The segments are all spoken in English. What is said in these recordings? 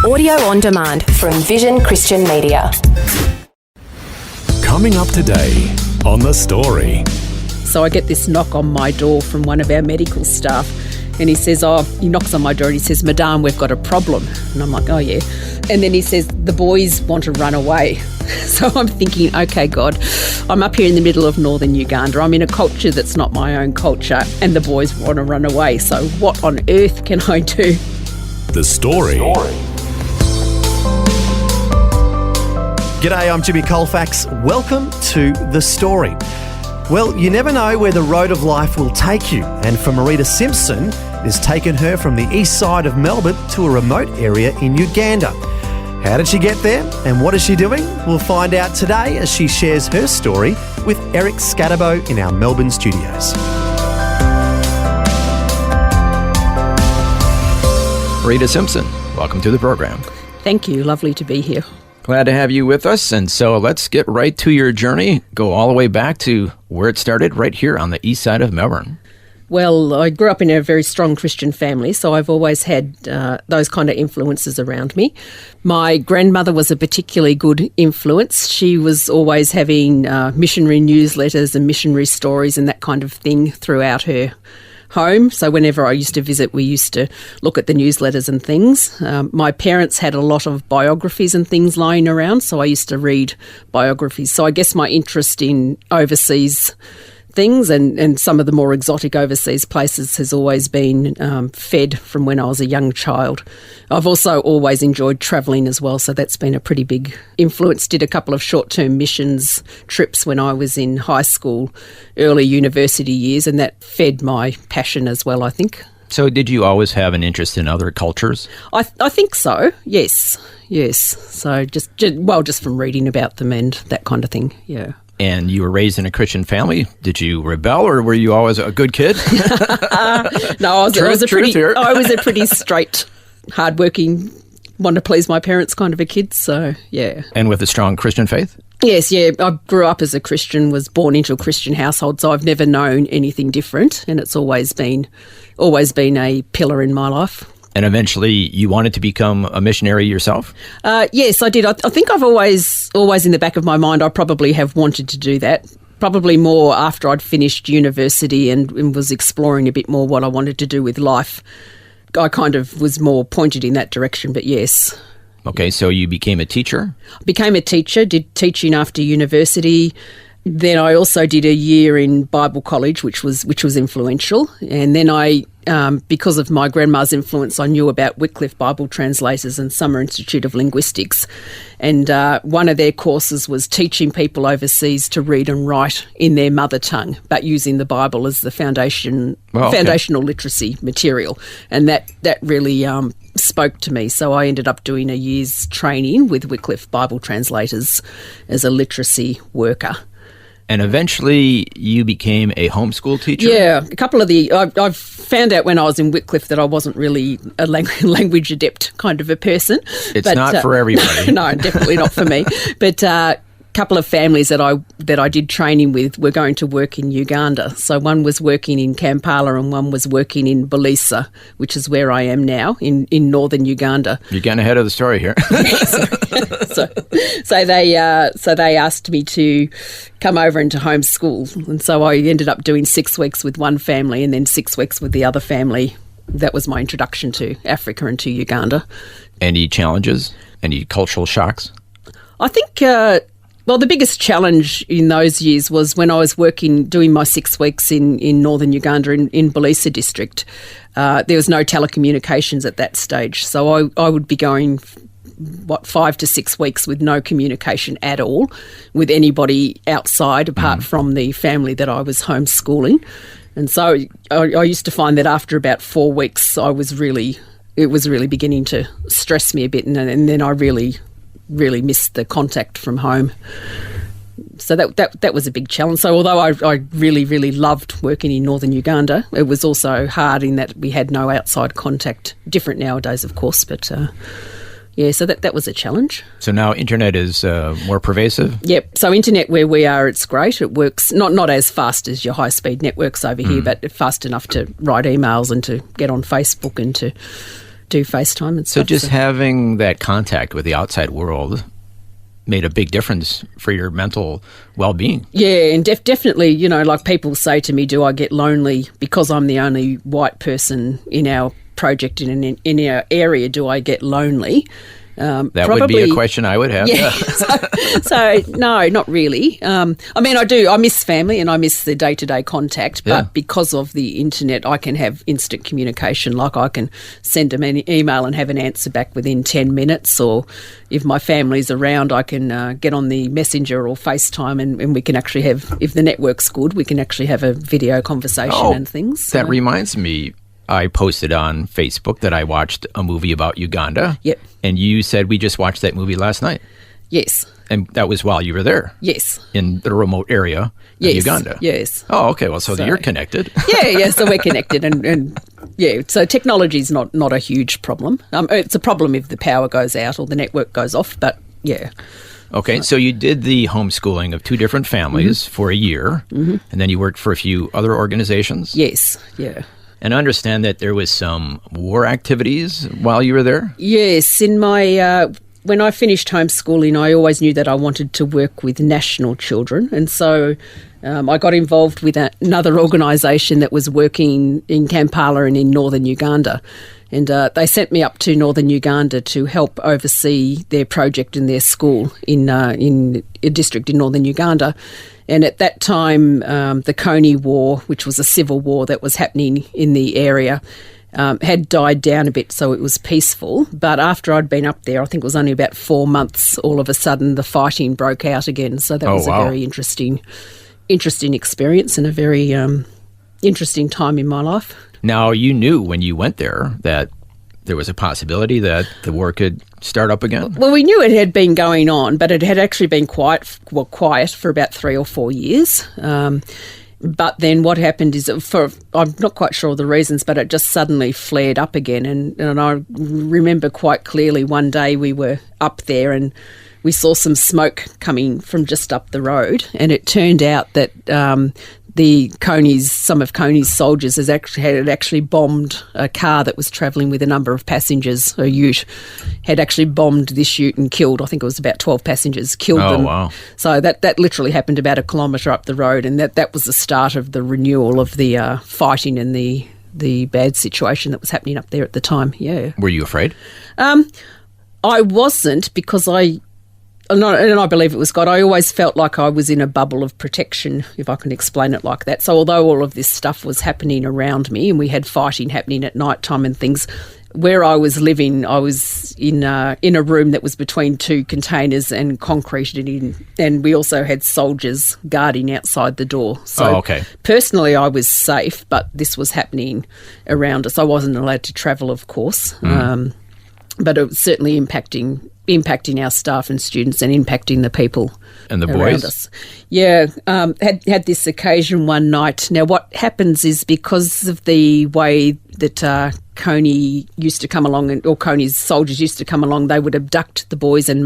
Audio on demand from Vision Christian Media. Coming up today on The Story. So I get this knock on my door from one of our medical staff, and he says, he knocks on my door and he says, "Madame, we've got a problem." And I'm like, "Oh yeah." And then he says, "The boys want to run away." So I'm thinking, okay, God, I'm up here in the middle of northern Uganda. I'm in a culture that's not my own culture, and the boys want to run away. So what on earth can I do? The Story. G'day, I'm Jimmy Colfax. Welcome to The Story. Well, you never know where the road of life will take you, and for Marita Simpson, it has taken her from the east side of Melbourne to a remote area in Uganda. How did she get there, and what is she doing? We'll find out today as she shares her story with Eric Scatterbo in our Melbourne studios. Marita Simpson, welcome to the program. Thank you. Lovely to be here. Glad to have you with us. And so let's get right to your journey. Go all the way back to where it started, right here on the east side of Melbourne. Well, I grew up in a very strong Christian family, so I've always had those kind of influences around me. My grandmother was a particularly good influence. She was always having missionary newsletters and missionary stories and that kind of thing throughout her home. So whenever I used to visit, we used to look at the newsletters and things. My parents had a lot of biographies and things lying around, so I used to read biographies. So I guess my interest in overseas things and some of the more exotic overseas places has always been fed from when I was a young child. I've also always enjoyed travelling as well, so that's been a pretty big influence. Did a couple of short-term missions trips when I was in high school, early university years, and that fed my passion as well, I think. So did you always have an interest in other cultures? I think so, yes. So just from reading about them and that kind of thing, yeah. And you were raised in a Christian family. Did you rebel, or were you always a good kid? No, I was a pretty straight, hardworking, want to please my parents kind of a kid. So yeah. And with a strong Christian faith? Yes, yeah. I grew up as a Christian, was born into a Christian household, so I've never known anything different, and it's always been a pillar in my life. And eventually you wanted to become a missionary yourself? Yes, I did. I think I've always in the back of my mind, I probably have wanted to do that. Probably more after I'd finished university and was exploring a bit more what I wanted to do with life. I kind of was more pointed in that direction, but yes. Okay, so you became a teacher? Became a teacher, did teaching after university. Then I also did a year in Bible college, which was influential. And then I, because of my grandma's influence, I knew about Wycliffe Bible Translators and Summer Institute of Linguistics. And one of their courses was teaching people overseas to read and write in their mother tongue, but using the Bible as the foundational literacy material. And that really spoke to me. So I ended up doing a year's training with Wycliffe Bible Translators as a literacy worker. And eventually you became a homeschool teacher? Yeah, a couple of I found out when I was in Wycliffe that I wasn't really a language adept kind of a person. It's not for everybody. No, definitely not for me. But a couple of families that I did training with were going to work in Uganda. So one was working in Kampala and one was working in Bulisa, which is where I am now, in northern Uganda. You're getting ahead of the story here. So they asked me to come over and to homeschool, and so I ended up doing 6 weeks with one family and then 6 weeks with the other family. That was my introduction to Africa and to Uganda. Any challenges? Any cultural shocks? I think, the biggest challenge in those years was when I was doing my 6 weeks in northern Uganda in Bulisa district. There was no telecommunications at that stage, so I would be going 5 to 6 weeks with no communication at all with anybody outside apart from the family that I was homeschooling. And so I used to find that after about 4 weeks it was really beginning to stress me a bit, and then I really missed the contact from home. So that was a big challenge. So although I really, really loved working in northern Uganda, it was also hard in that we had no outside contact. Different nowadays, of course, but Yeah, so that was a challenge. So now internet is more pervasive? Yep. So internet where we are, it's great. It works not as fast as your high-speed networks over here, but fast enough to write emails and to get on Facebook and to do FaceTime and So stuff. just having that contact with the outside world made a big difference for your mental well-being. Yeah, and definitely, like people say to me, do I get lonely because I'm the only white person in our project in our area? Do I get lonely? That probably, would be a question I would have. Yeah. so no, not really. I do. I miss family and I miss the day-to-day contact, but because of the internet, I can have instant communication. Like I can send them an email and have an answer back within 10 minutes, or if my family's around, I can get on the Messenger or FaceTime and we can actually have, if the network's good, we can actually have a video conversation and things. So. That reminds me, I posted on Facebook that I watched a movie about Uganda. Yep. And you said we just watched that movie last night. Yes. And that was while you were there. Yes. In the remote area of Uganda. Yes. Oh, okay. Well, so you're connected. Yeah. So we're connected, and so technology is not a huge problem. It's a problem if the power goes out or the network goes off, but yeah. Okay, so you did the homeschooling of two different families for a year, and then you worked for a few other organizations? Yes, yeah. And I understand that there was some war activities while you were there? Yes, in my when I finished homeschooling, I always knew that I wanted to work with national children, and so I got involved with another organisation that was working in Kampala and in northern Uganda. And they sent me up to northern Uganda to help oversee their project in their school in a district in northern Uganda. And at that time, the Coney War, which was a civil war that was happening in the area, had died down a bit, so it was peaceful. But after I'd been up there, I think it was only about 4 months, all of a sudden the fighting broke out again. So that was a very interesting experience and a very interesting time in my life. Now, you knew when you went there that there was a possibility that the war could start up again? Well, we knew it had been going on, but it had actually been quiet for about 3 or 4 years. But then what happened is, I'm not quite sure of the reasons, but it just suddenly flared up again. And I remember quite clearly one day we were up there and we saw some smoke coming from just up the road, and it turned out that some of Coney's soldiers had actually bombed a car that was travelling with a number of passengers. A ute had actually bombed this ute and killed, I think it was about 12 passengers, killed them. Wow. So that literally happened about a kilometre up the road, and that was the start of the renewal of the fighting and the bad situation that was happening up there at the time, yeah. Were you afraid? I wasn't, because and I believe it was God. I always felt like I was in a bubble of protection, if I can explain it like that. So although all of this stuff was happening around me and we had fighting happening at night time and things, where I was living, I was in a room that was between two containers and concrete, and we also had soldiers guarding outside the door. So personally I was safe, but this was happening around us. I wasn't allowed to travel, of course, but it was certainly impacting our staff and students and impacting the people and the around boys. us. Yeah, had this occasion one night. Now, what happens is, because of the way that Coney used to come along, or Coney's soldiers used to come along, they would abduct the boys and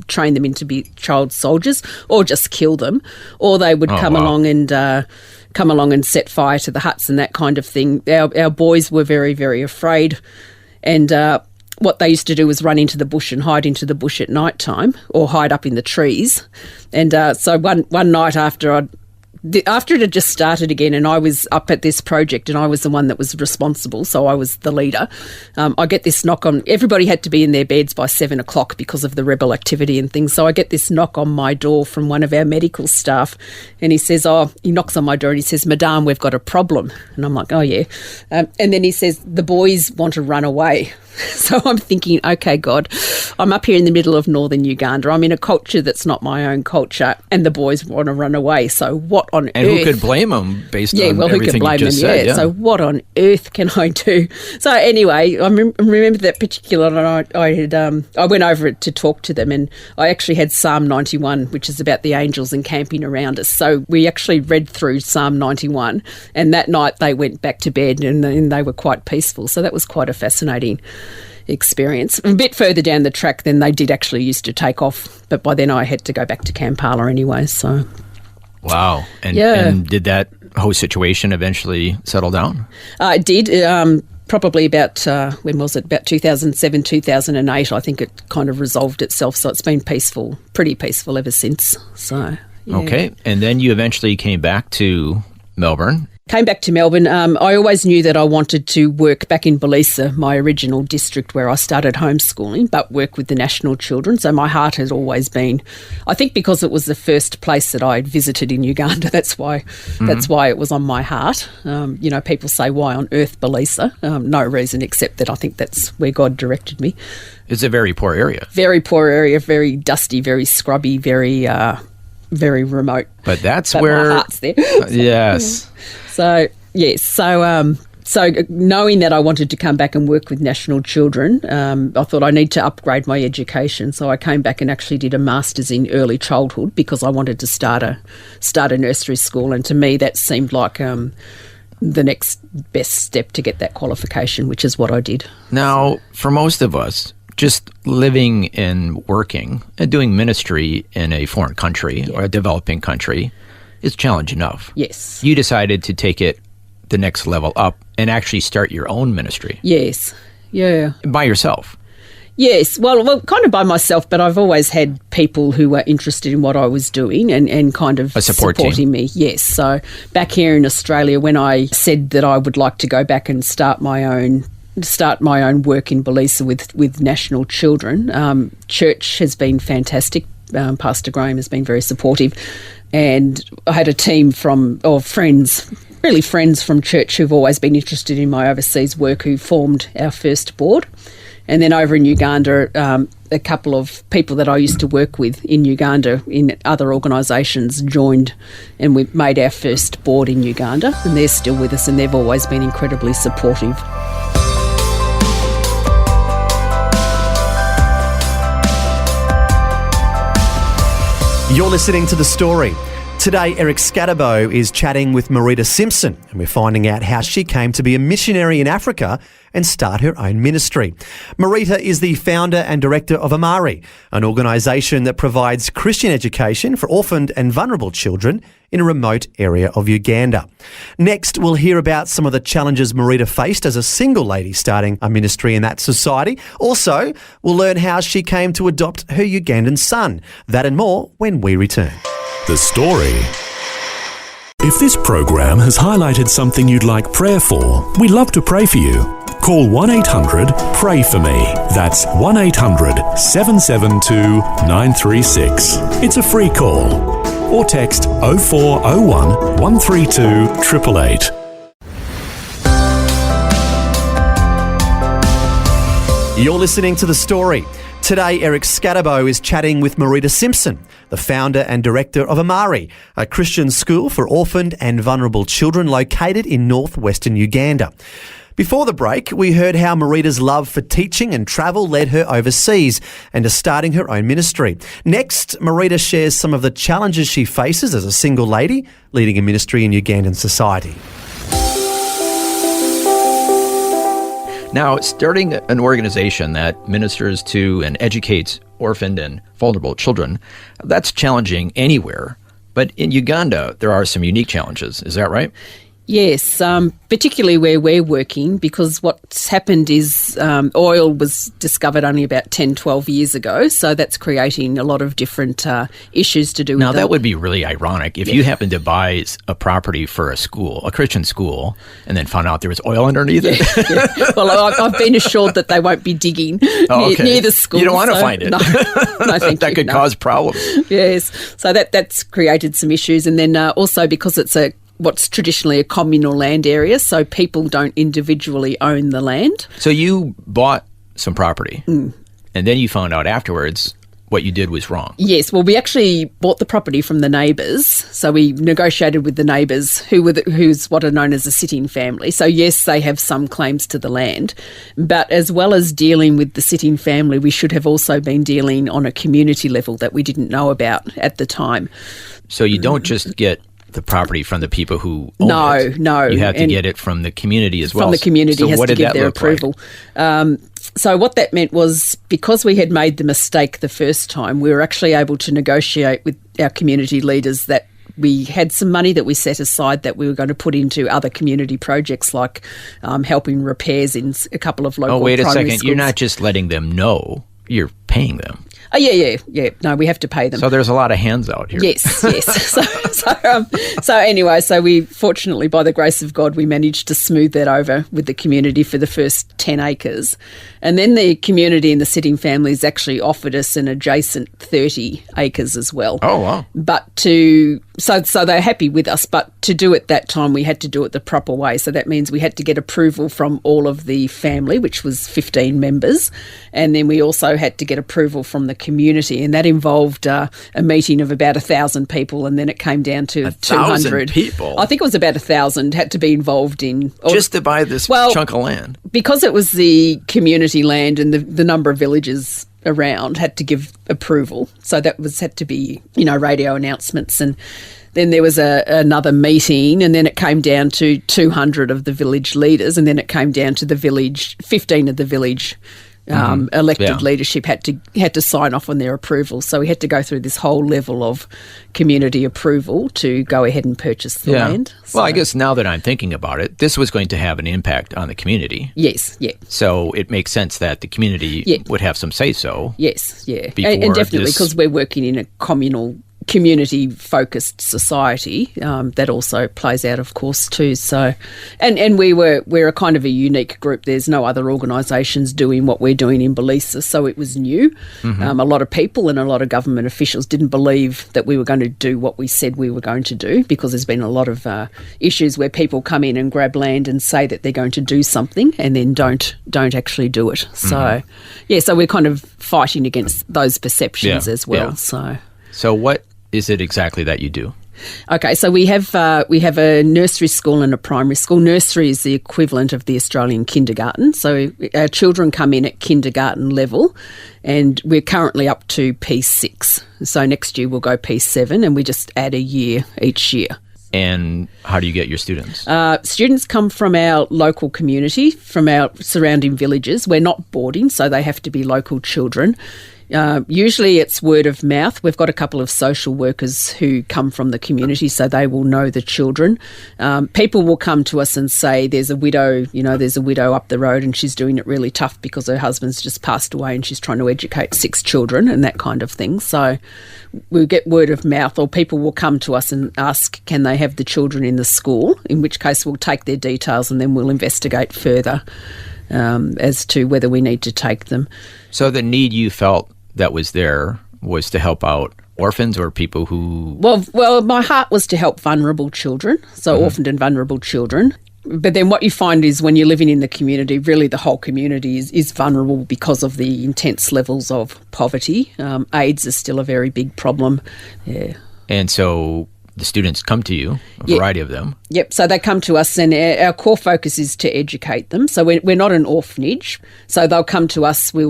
train them into be child soldiers, or just kill them, or they would come along and set fire to the huts and that kind of thing. Our boys were very, very afraid, and what they used to do was run into the bush and hide into the bush at night time, or hide up in the trees. And so one night after it had just started again, and I was up at this project and I was the one that was responsible, so I was the leader, I get this knock on. Everybody had to be in their beds by 7 o'clock because of the rebel activity and things. So I get this knock on my door from one of our medical staff, and he knocks on my door and he says, "Madame, we've got a problem." And I'm like, "Oh yeah." And then he says, "The boys want to run away." So I'm thinking, okay, God, I'm up here in the middle of northern Uganda. I'm in a culture that's not my own culture, and the boys want to run away. So what on earth? And who could blame them based on everything you just said? Yeah. So what on earth can I do? So anyway, I remember that particular night. I went over to talk to them, and I actually had Psalm 91, which is about the angels encamping around us. So we actually read through Psalm 91, and that night they went back to bed, and they were quite peaceful. So that was quite a fascinating experience. A bit further down the track, then they did actually used to take off, but by then I had to go back to Kampala anyway. So, wow, and did that whole situation eventually settle down? It did. probably about, when was it, about 2007, 2008, I think it kind of resolved itself. So it's been peaceful, pretty peaceful ever since. So, yeah. Okay. And then you eventually came back to Melbourne. Came back to Melbourne. I always knew that I wanted to work back in Belisa, my original district where I started homeschooling, but work with the national children. So my heart has always been, I think because it was the first place that I'd visited in Uganda, that's why it was on my heart. People say, why on earth Belisa? No reason except that I think that's where God directed me. It's a very poor area. Very poor area, very dusty, very scrubby, very remote. But that's where my heart's there. Yes. So yes, so knowing that I wanted to come back and work with national children, I thought I need to upgrade my education. So I came back and actually did a master's in early childhood because I wanted to start a nursery school, and to me that seemed like the next best step to get that qualification, which is what I did. Now, for most of us, just living and working and doing ministry in a foreign country or a developing country is challenge enough. Yes. You decided to take it the next level up and actually start your own ministry. Yes. Yeah. By yourself. Yes, well, kind of by myself, but I've always had people who were interested in what I was doing and kind of supporting me. Yes, so back here in Australia, when I said that I would like to go back and start my own work in Belisa with national children, church has been fantastic. Pastor Graham has been very supportive, and I had a team friends from church who've always been interested in my overseas work, who formed our first board. And then over in Uganda, a couple of people that I used to work with in Uganda in other organisations joined, and we made our first board in Uganda, and they're still with us, and they've always been incredibly supportive. You're listening to The Story. Today, Eric Scatterbo is chatting with Marita Simpson, and we're finding out how she came to be a missionary in Africa and start her own ministry. Marita is the founder and director of Amari, an organisation that provides Christian education for orphaned and vulnerable children in a remote area of Uganda. Next, we'll hear about some of the challenges Marita faced as a single lady starting a ministry in that society. Also, we'll learn how she came to adopt her Ugandan son. That and more when we return. The Story. If this program has highlighted something you'd like prayer for, we'd love to pray for you. Call 1-800-PRAY-FOR-ME. That's 1-800-772-936. It's a free call. Or text 0401 132 888. You're listening to The Story. Today, Eric Scatterbo is chatting with Marita Simpson, the founder and director of Amari, a Christian school for orphaned and vulnerable children located in northwestern Uganda. Before the break, we heard how Marita's love for teaching and travel led her overseas and to starting her own ministry. Next, Marita shares some of the challenges she faces as a single lady leading a ministry in Ugandan society. Now, starting an organization that ministers to and educates orphaned and vulnerable children, that's challenging anywhere. But in Uganda, there are some unique challenges. Is that right? Yes, particularly where we're working, because what's happened is oil was discovered only about 10, 12 years ago, so that's creating a lot of different issues to do with Now, that would be really ironic if you happened to buy a property for a school, a Christian school, and then found out there was oil underneath it. Yeah. Well, I've been assured that they won't be digging near the school. You don't want to find it. No, thank that you. could cause problems. Yes, so that's created some issues, and then also because it's what's traditionally a communal land area, so people don't individually own the land. So you bought some property, and then you found out afterwards what you did was wrong. Yes, well, we actually bought the property from the neighbours, so we negotiated with the neighbours who's what are known as a sitting family. So yes, they have some claims to the land, but as well as dealing with the sitting family, we should have also been dealing on a community level that we didn't know about at the time. So you don't just get the property from the people who own it. No. You have to get it from the community as well. From the community has to give their approval. So what that meant was, because we had made the mistake the first time, we were actually able to negotiate with our community leaders that we had some money that we set aside that we were going to put into other community projects like helping repairs in a couple of local primary schools. Oh, wait a second. You're not just letting them know, you're paying them. Oh, yeah. No, we have to pay them. So there's a lot of hands out here. Yes. So anyway, we fortunately, by the grace of God, we managed to smooth that over with the community for the first 10 acres. And then the community and the sitting families actually offered us an adjacent 30 acres as well. Oh, wow. But so they're happy with us, but to do it that time, we had to do it the proper way. So that means we had to get approval from all of the family, which was 15 members. And then we also had to get approval from the community. And that involved a meeting of about 1,000 people. And then it came down to 200 1,000 people? I think it was about 1,000 had to be involved in. Just to buy this chunk of land? Because it was the community land and the number of villages around had to give approval. So that had to be, radio announcements. And then there was another meeting, and then it came down to 200 of the village leaders, and then it came down to 15 of the village elected leadership had to sign off on their approval. So we had to go through this whole level of community approval to go ahead and purchase the land. Well, I guess now that I'm thinking about it, this was going to have an impact on the community. Yes, yeah. So it makes sense that the community would have some say-so. Yes, yeah. And definitely because we're working in a community-focused society, that also plays out, of course, too. So, and we're a kind of a unique group. There's no other organisations doing what we're doing in Belisa, so it was new. A lot of people and a lot of government officials didn't believe that we were going to do what we said we were going to do, because there's been a lot of issues where people come in and grab land and say that they're going to do something and then don't actually do it. So, so we're kind of fighting against those perceptions as well. Yeah. So what is it exactly that you do? Okay, so we have a nursery school and a primary school. Nursery is the equivalent of the Australian kindergarten. So our children come in at kindergarten level, and we're currently up to P6. So next year we'll go P7, and we just add a year each year. And how do you get your students? Students come from our local community, from our surrounding villages. We're not boarding, so they have to be local children. Usually it's word of mouth. We've got a couple of social workers who come from the community, so they will know the children. People will come to us and say there's a widow up the road and she's doing it really tough because her husband's just passed away and she's trying to educate 6 children and that kind of thing. So we'll get word of mouth, or people will come to us and ask, can they have the children in the school, in which case we'll take their details and then we'll investigate further as to whether we need to take them. So the need you felt that was there was to help out orphans or people who... Well, my heart was to help vulnerable children, so orphaned and vulnerable children. But then what you find is when you're living in the community, really the whole community is vulnerable because of the intense levels of poverty. AIDS is still a very big problem. Yeah. And so the students come to you, a variety of them. Yep, so they come to us, and our core focus is to educate them. So we're not an orphanage. So they'll come to us, we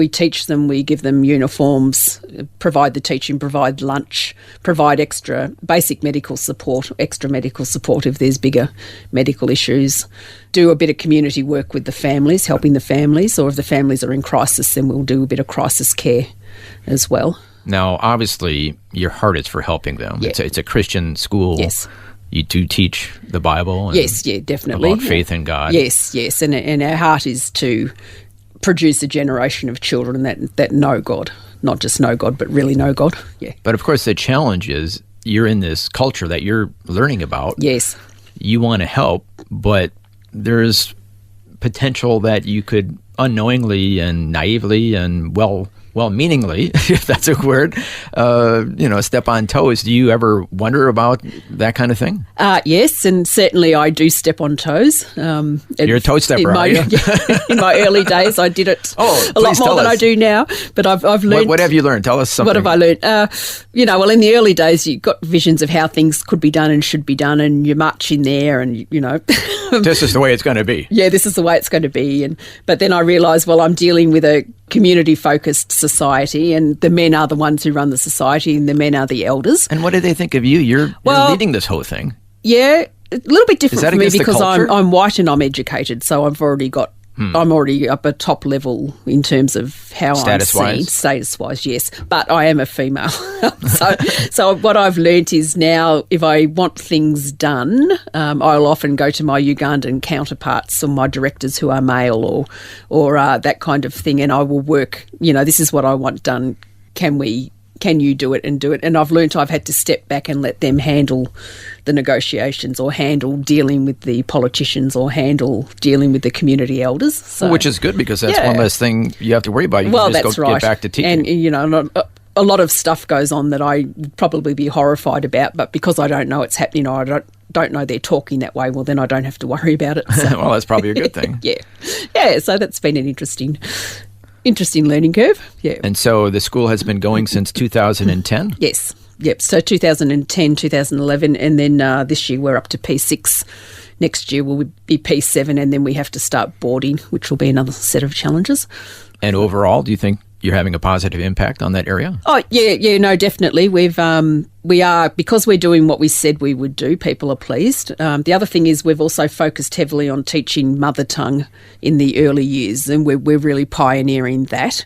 teach them, we give them uniforms, provide the teaching, provide lunch, provide extra basic medical support, extra medical support if there's bigger medical issues, do a bit of community work with the families, helping the families, or if the families are in crisis, then we'll do a bit of crisis care as well. Now, obviously, your heart is for helping them. Yeah. It's a Christian school. Yes. You do teach the Bible. And yes, definitely. About faith in God. Yes. And our heart is to produce a generation of children that know God. Not just know God, but really know God. Yeah. But, of course, the challenge is you're in this culture that you're learning about. Yes. You want to help, but there's potential that you could unknowingly and naively and well-meaningly, if that's a word, step on toes. Do you ever wonder about that kind of thing? Yes, and certainly I do step on toes. You're a toe stepper, are you? In my early days, I did it a lot more than I do now. But I've learned. What have you learned? Tell us something. What have I learned? In the early days, you got visions of how things could be done and should be done, and you march in there, and this is the way it's going to be. Yeah, this is the way it's going to be. But then I realised, I'm dealing with a community-focused society, and the men are the ones who run the society, and the men are the elders. And what do they think of you? You're leading this whole thing. Yeah, a little bit different for me because I'm white and I'm educated, so I've already got I'm already up a top level in terms of how I'm seen. Status-wise, yes. But I am a female. So what I've learnt is now if I want things done, I'll often go to my Ugandan counterparts or my directors who are male or that kind of thing, and I will work, this is what I want done. Can you do it and do it? And I've learnt I've had to step back and let them handle the negotiations or handle dealing with the politicians or handle dealing with the community elders. So, which is good because that's one less thing you have to worry about. You can just get back to teaching. And, a lot of stuff goes on that I'd probably be horrified about, but because I don't know it's happening or I don't know they're talking that way, well, then I don't have to worry about it. So. Well, that's probably a good thing. Yeah, so that's been an interesting learning curve, yeah. And so the school has been going since 2010? Yes, yep. So 2010, 2011, and then this year we're up to P6. Next year will be P7, and then we have to start boarding, which will be another set of challenges. And overall, do you think you're having a positive impact on that area? Oh, yeah, no, definitely. We are, because we're doing what we said we would do, people are pleased. The other thing is we've also focused heavily on teaching mother tongue in the early years, and we're really pioneering that.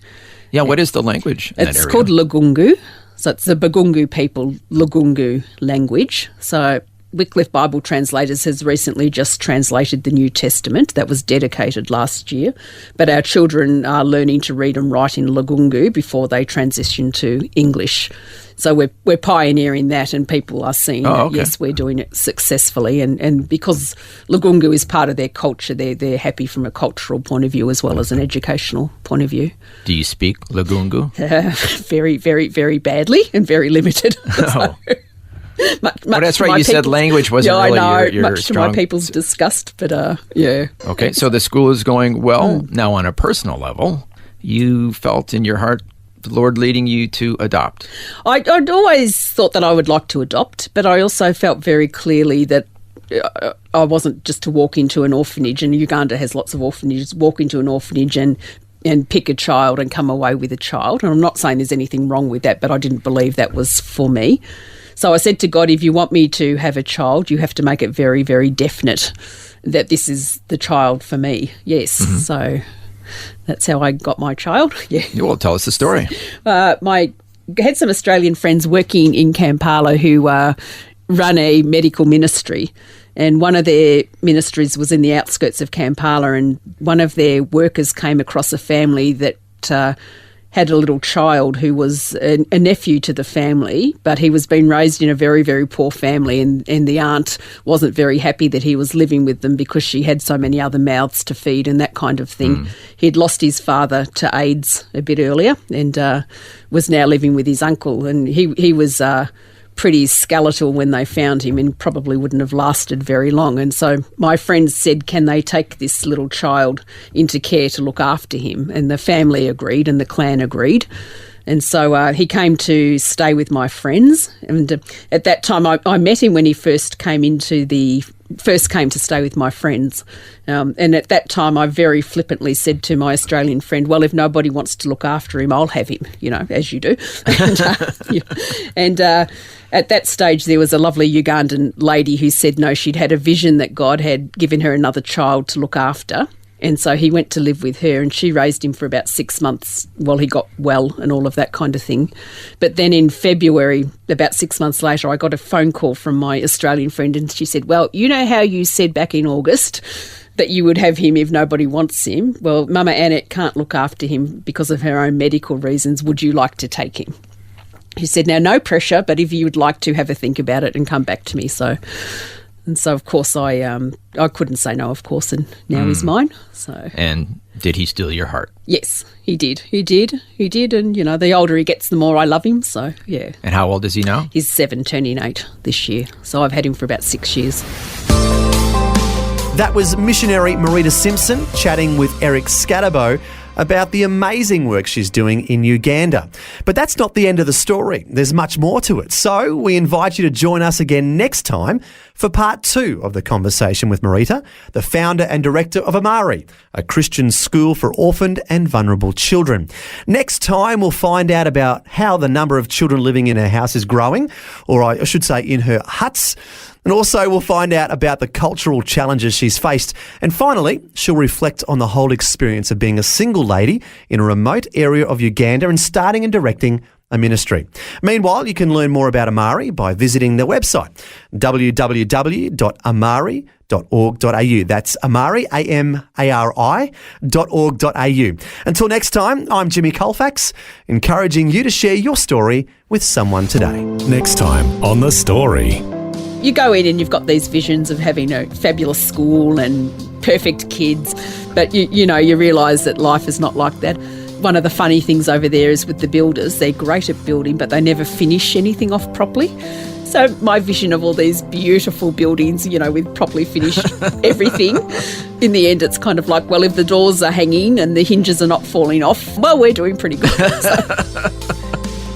Yeah, what is the language in that area? It's called Lugungu. So it's the Bagungu people, Lugungu language. So Wycliffe Bible Translators has recently just translated the New Testament. That was dedicated last year. But our children are learning to read and write in Lugungu before they transition to English. So we're pioneering that, and people are seeing that, yes, we're doing it successfully. And because Lugungu is part of their culture, they're happy from a cultural point of view as well as an educational point of view. Do you speak Lugungu? Very, very, very badly and very limited. Oh. Much that's right. You said language wasn't really your much strong... to my people's disgust, but yeah. Okay, so the school is going well. Now, on a personal level, you felt in your heart the Lord leading you to adopt. I'd always thought that I would like to adopt, but I also felt very clearly that I wasn't just to walk into an orphanage, and Uganda has lots of orphanages, walk into an orphanage and pick a child and come away with a child. And I'm not saying there's anything wrong with that, but I didn't believe that was for me. So I said to God, if you want me to have a child, you have to make it very, very definite that this is the child for me. Yes. Mm-hmm. So that's how I got my child. Yeah. Well, tell us the story. I had some Australian friends working in Kampala who run a medical ministry, and one of their ministries was in the outskirts of Kampala, and one of their workers came across a family that had a little child who was a nephew to the family, but he was being raised in a very, very poor family, and the aunt wasn't very happy that he was living with them because she had so many other mouths to feed and that kind of thing. He'd lost his father to AIDS a bit earlier and was now living with his uncle, and he was pretty skeletal when they found him and probably wouldn't have lasted very long. And so my friends said, can they take this little child into care to look after him? And the family agreed and the clan agreed. And so he came to stay with my friends. And at that time, I met him when he first came to stay with my friends. And at that time, I very flippantly said to my Australian friend, well, if nobody wants to look after him, I'll have him, as you do. And at that stage, there was a lovely Ugandan lady who said, no, she'd had a vision that God had given her another child to look after. And so he went to live with her, and she raised him for about 6 months while he got well and all of that kind of thing. But then in February, about 6 months later, I got a phone call from my Australian friend, and she said, well, you know how you said back in August that you would have him if nobody wants him? Well, Mama Annette can't look after him because of her own medical reasons. Would you like to take him? He said, now, no pressure, but if you would like to, have a think about it and come back to me. So, of course, I couldn't say no, of course, and now he's mine. So. And did he steal your heart? Yes, he did. He did. And, the older he gets, the more I love him. So, yeah. And how old is he now? He's 7, turning 8 this year. So I've had him for about 6 years. That was missionary Marita Simpson chatting with Eric Scatterbo about the amazing work she's doing in Uganda. But that's not the end of the story. There's much more to it. So we invite you to join us again next time for part 2 of the conversation with Marita, the founder and director of Amari, a Christian school for orphaned and vulnerable children. Next time, we'll find out about how the number of children living in her house is growing, or I should say in her huts. And also we'll find out about the cultural challenges she's faced. And finally, she'll reflect on the whole experience of being a single lady in a remote area of Uganda and starting and directing a ministry. Meanwhile, you can learn more about Amari by visiting their website, www.amari.org.au. That's Amari, AMARI.org.au. Until next time, I'm Jimmy Colfax, encouraging you to share your story with someone today. Next time on The Story. You go in and you've got these visions of having a fabulous school and perfect kids, but you realise that life is not like that. One of the funny things over there is with the builders, they're great at building, but they never finish anything off properly. So my vision of all these beautiful buildings, with properly finished everything, in the end it's kind of like, well, if the doors are hanging and the hinges are not falling off, well, we're doing pretty good.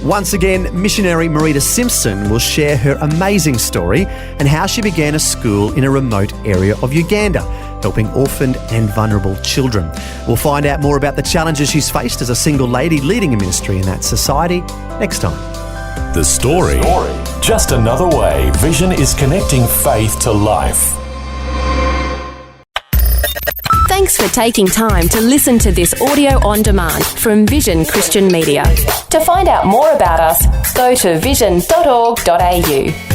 Once again, missionary Marita Simpson will share her amazing story and how she began a school in a remote area of Uganda, helping orphaned and vulnerable children. We'll find out more about the challenges she's faced as a single lady leading a ministry in that society next time. The Story. Just another way Vision is connecting faith to life. Thanks for taking time to listen to this audio on demand from Vision Christian Media. To find out more about us, go to vision.org.au.